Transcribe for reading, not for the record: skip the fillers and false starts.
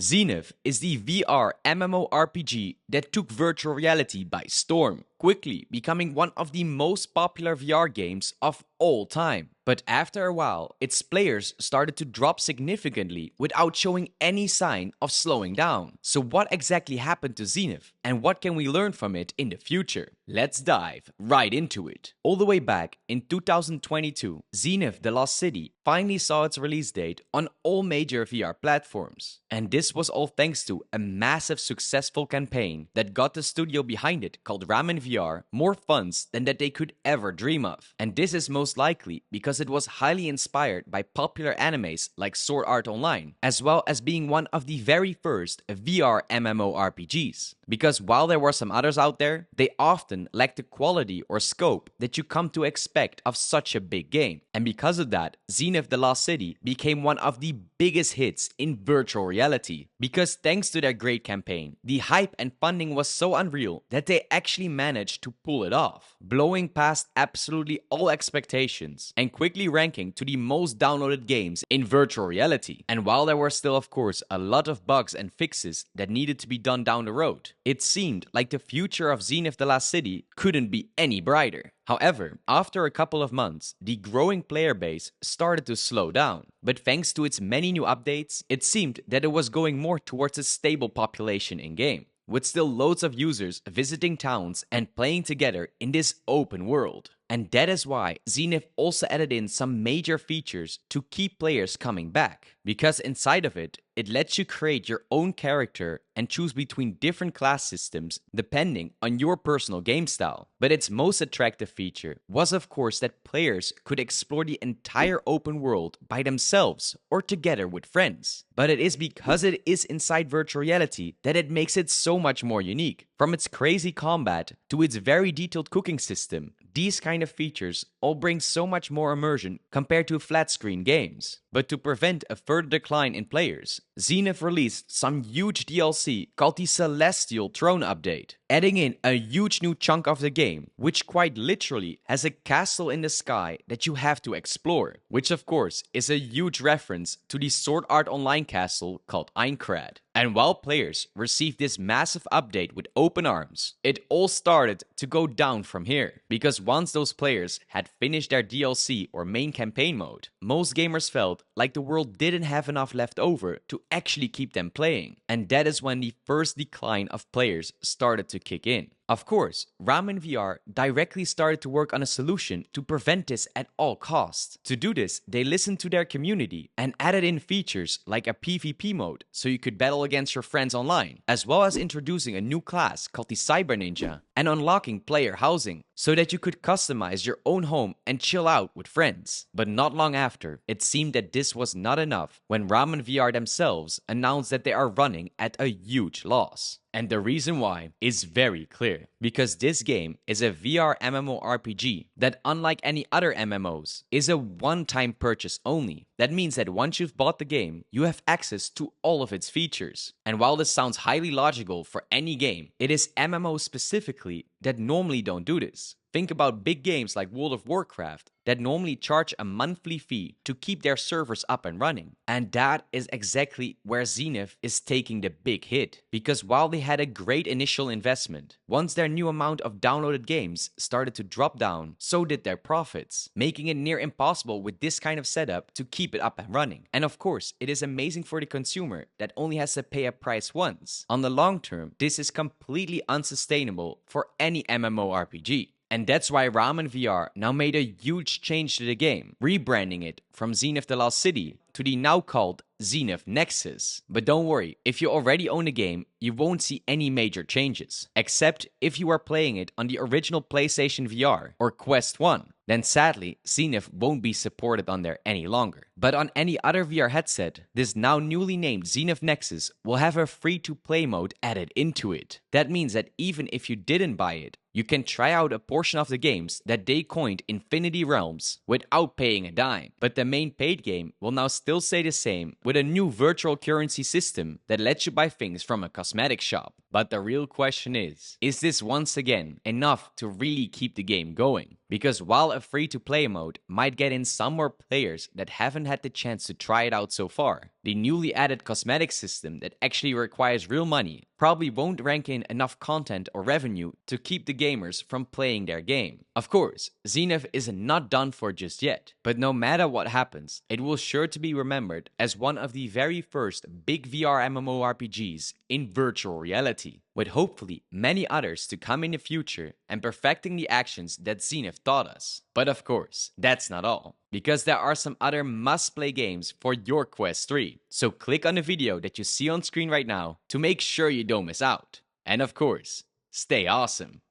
Zenith is the VR MMORPG that took virtual reality by storm, quickly becoming one of the most popular VR games of all time. But after a while, its players started to drop significantly without showing any sign of slowing down. So what exactly happened to Zenith, and what can we learn from it in the future? Let's dive right into it. All the way back in 2022, Zenith The Lost City finally saw its release date on all major VR platforms. And this was all thanks to a massive successful campaign that got the studio behind it, called Ramen VR, more funds than that they could ever dream of. And this is most likely because it was highly inspired by popular animes like Sword Art Online, as well as being one of the very first VR MMORPGs. Because while there were some others out there, they often lacked the quality or scope that you come to expect of such a big game. And because of that, Zenith The Lost City became one of the biggest hits in virtual reality. Because thanks to their great campaign, the hype and funding was so unreal that they actually managed to pull it off, blowing past absolutely all expectations and quickly ranking to the most downloaded games in virtual reality. And while there were still, of course, a lot of bugs and fixes that needed to be done down the road, it seemed like the future of Zenith The Lost City couldn't be any brighter. However, after a couple of months, the growing player base started to slow down. But thanks to its many new updates, it seemed that it was going more towards a stable population in-game, with still loads of users visiting towns and playing together in this open world. And that is why Zenith also added in some major features to keep players coming back. Because inside of it, it lets you create your own character and choose between different class systems depending on your personal game style. But its most attractive feature was, of course, that players could explore the entire open world by themselves or together with friends. But it is because it is inside virtual reality that it makes it so much more unique. From its crazy combat to its very detailed cooking system, these kind of features all bring so much more immersion compared to flat screen games. But to prevent a further decline in players, Zenith released some huge DLC called the Celestial Throne Update, adding in a huge new chunk of the game, which quite literally has a castle in the sky that you have to explore, which of course is a huge reference to the Sword Art Online castle called Aincrad. And while players received this massive update with open arms, it all started to go down from here. Because once those players had finished their DLC or main campaign mode, most gamers felt like the world didn't have enough left over to actually keep them playing. And that is when the first decline of players started to kick in. Of course, Ramen VR directly started to work on a solution to prevent this at all costs. To do this, they listened to their community and added in features like a PvP mode so you could battle against your friends online, as well as introducing a new class called the Cyber Ninja and unlocking player housing so that you could customize your own home and chill out with friends. But not long after, it seemed that this was not enough when Ramen VR themselves announced that they are running at a huge loss. And the reason why is very clear, because this game is a VR MMORPG that, unlike any other MMOs, is a one-time purchase only. That means that once you've bought the game, you have access to all of its features. And while this sounds highly logical for any game, it is MMOs specifically that normally don't do this. Think about big games like World of Warcraft that normally charge a monthly fee to keep their servers up and running. And that is exactly where Zenith is taking the big hit. Because while they had a great initial investment, once their new amount of downloaded games started to drop down, so did their profits, making it near impossible with this kind of setup to keep it up and running. And of course, it is amazing for the consumer that only has to pay a price once. On the long term, this is completely unsustainable for any MMORPG. And that's why Ramen VR now made a huge change to the game, rebranding it from Zenith The Lost City to the now called Zenith Nexus. But don't worry, if you already own the game, you won't see any major changes, except if you are playing it on the original PlayStation VR or Quest 1. Then sadly, Zenith won't be supported on there any longer. But on any other VR headset, this now newly named Zenith Nexus will have a free-to-play mode added into it. That means that even if you didn't buy it, you can try out a portion of the games that they coined Infinity Realms without paying a dime. But the main paid game will now still stay the same with a new virtual currency system that lets you buy things from a cosmetic shop. But the real question is this once again enough to really keep the game going? Because while a free-to-play mode might get in some more players that haven't had the chance to try it out so far, the newly added cosmetic system that actually requires real money probably won't rank in enough content or revenue to keep the gamers from playing their game. Of course, Zenith is not done for just yet, but no matter what happens, it will sure to be remembered as one of the very first big VR MMORPGs in virtual reality, with hopefully many others to come in the future and perfecting the actions that Zenith taught us. But of course, that's not all, because there are some other must-play games for your Quest 3. So click on the video that you see on screen right now to make sure you don't miss out. And of course, stay awesome.